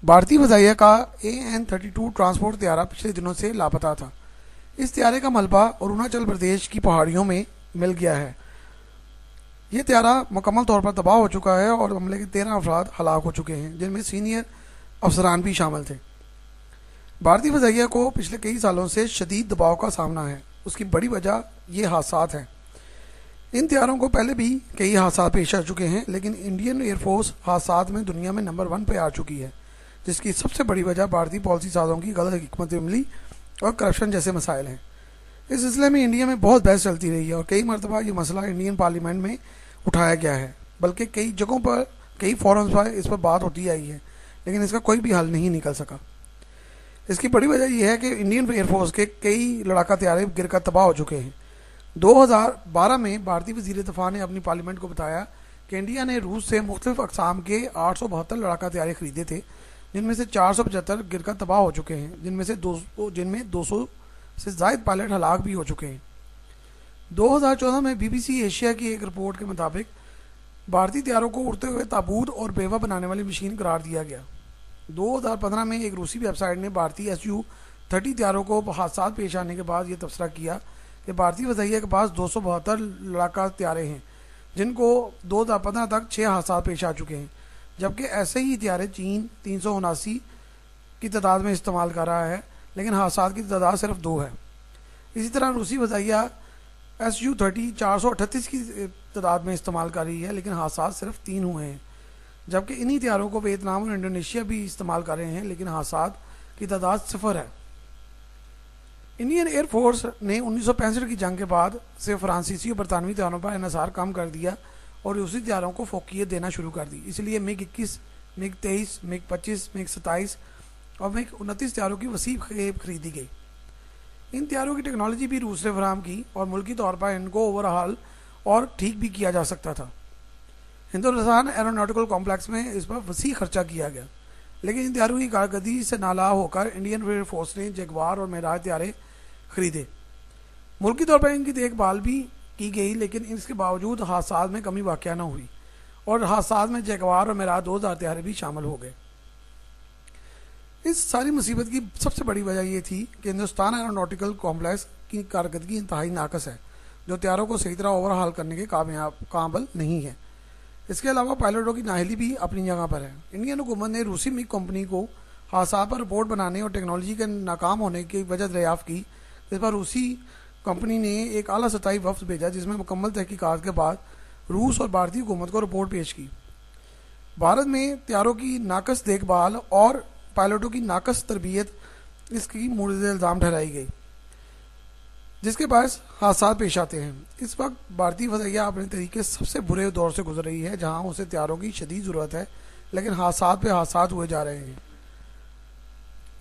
भारतीय फजाइया का AN-32 transport त्यारा पिछले दिनों से लापता था। इस त्यारे का मलबा अरुणाचल प्रदेश की पहाड़ियों में मिल गया है। ये त्यारा मुकम्मल तौर पर तबाह हो चुका है और हमले के 13 अफराद हलाक हो चुके हैं, जिनमें सीनियर अफसरान भी शामिल थे। भारतीय फजाइया को पिछले कई सालों से शदीद दबाव का सामना है। उसकी बड़ी वजह ये हादसात हैं। इन त्यारों को पहले भी कई हादसात पेश आ चुके हैं, लेकिन इंडियन एयरफोर्स हादसात में दुनिया में नंबर 1 पे आ चुकी है, जिसकी सबसे बड़ी वजह भारतीय पॉलिसी साजों की गलत हिकमत अमली और करप्शन जैसे मसाइल हैं। इस सिलसिले में इंडिया में बहुत बहस चलती रही है और कई मरतबा ये मसला इंडियन पार्लियामेंट में उठाया गया है, बल्कि कई जगहों पर, कई फोरम्स पर इस पर बात होती आई है, लेकिन इसका कोई भी हल नहीं निकल सका। इसकी बड़ी वजह यह है कि इंडियन एयरफोर्स के कई लड़ाका त्यारे गिरकर तबाह हो चुके हैं। 2012 में भारतीय वज़ीर दफ़ा ने अपनी पार्लियामेंट को बताया कि इंडिया ने रूस से मुख्तलिफ अक़साम के 872 लड़ाका त्यारे खरीदे थे, जिनमें से 475 गिरकर तबाह हो चुके हैं, जिनमें 200 से ज़ायद पायलट हलाक भी हो चुके हैं। 2014 में BBC एशिया की एक रिपोर्ट के मुताबिक भारतीय त्यारों को उड़ते हुए ताबूत और बेवा बनाने वाली मशीन करार दिया गया। 2015 में एक रूसी वेबसाइट ने भारतीय SU-30 त्यारों को हादसा पेश आने के बाद ये तबसरा किया कि भारतीय फजाइया के पास 272 लड़ाका त्यारे हैं, जिनको 2015 तक 6 हादसा पेश आ चुके हैं, जबकि ऐसे ही त्यारे चीन 379 की तादाद में इस्तेमाल कर रहा है, लेकिन हादसा की तादाद सिर्फ 2 है। इसी तरह रूसी फजाइया SU-30 438 की तादाद में इस्तेमाल कर रही है, लेकिन हादसा सिर्फ 3 हुए हैं, जबकि इन्हीं त्यारों को वियतनाम और इंडोनेशिया भी इस्तेमाल कर रहे हैं, लेकिन हादसा की तादाद 0 है। इंडियन एयरफोर्स ने 1965 की जंग के बाद से फ्रांसीसी और बरतानवी त्यारों पर इन्हिसार कम कर दिया और रूसी त्यारों को फोकियत देना शुरू कर दी। इसलिए MiG-21, MiG-23, MiG-25, MiG-27 और MiG-29 त्यारों की वसी खेप खरीदी गई। इन त्यारों की टेक्नोलॉजी भी रूस ने फराहम की और मुल्की तौर पर इनको ओवरहाल और ठीक भी किया जा सकता था। हिंदुस्तान एरोनॉटिकल कॉम्प्लेक्स में इस पर वसी खर्चा किया गया, लेकिन इन त्यारों की कारकर्दगी से नाला होकर इंडियन एयरफोर्स ने जगुआर और मेराज त्यारे खरीदे। मुल्की तौर पर इनकी देखभाल भी की गई, लेकिन इसके बावजूद हादसा में कमी वाक़या न हुई और हादसा में जगुआर और मेराज 2000 त्यारे भी शामिल हो गए। इस सारी मुसीबत की सबसे बड़ी वजह यह थी कि हिंदुस्तान एरोनॉटिकल कॉम्प्लेक्स की कारकर्दगी इंतहाई नाकस है, जो त्यारों को सही तरह ओवरहाल करने के काबिल नहीं है। इसके अलावा पायलटों की नाअहली भी अपनी जगह पर है। इंडियन हुकूमत ने रूसी मिग कंपनी को हादसा पर रिपोर्ट बनाने और टेक्नोलॉजी के नाकाम होने की वजह दरियाफ्त की। इस पर रूसी कंपनी ने एक आला सतही वफ्द भेजा, जिसमें मुकम्मल तहकीकात के बाद रूस और भारतीय हुकूमत को रिपोर्ट पेश की। भारत में त्यारों की नाकस देखभाल और पायलटों की नाकस तरबियत इसकी मोर्द इल्ज़ाम ठहराई गई, जिसके पास हादसा पेश आते हैं। इस वक्त भारतीय फजाइया अपने तरीके सबसे बुरे दौर से गुजर रही है, जहां उसे त्यारों की शदीद ज़रूरत है, लेकिन हादसा पे हादसा हुए जा रहे हैं।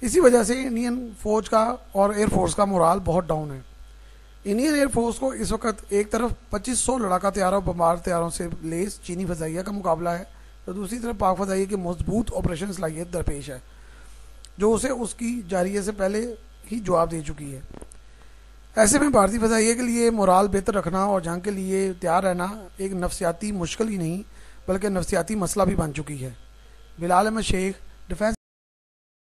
इसी वजह से इंडियन फौज का और एयरफोर्स का मोराल बहुत डाउन है। इंडियन एयरफोर्स को इस वक्त एक तरफ 2500 लड़ाका त्यारों बमबार त्यारों से लेस चीनी फजाइया का मुकाबला है, तो दूसरी तरफ पाक फजाइया की मजबूत ऑपरेशन सलाहियत दरपेश है, जो उसे उसकी जारिये से पहले ही जवाब दे चुकी है। ऐसे में भारतीय फजाइया के लिए मोराल बेहतर रखना और जंग के लिए तैयार रहना एक नफसियाती मुश्किल ही नहीं, बल्कि नफसियाती मसला भी बन चुकी है। बिलाल अहमद शेख, डिफेंस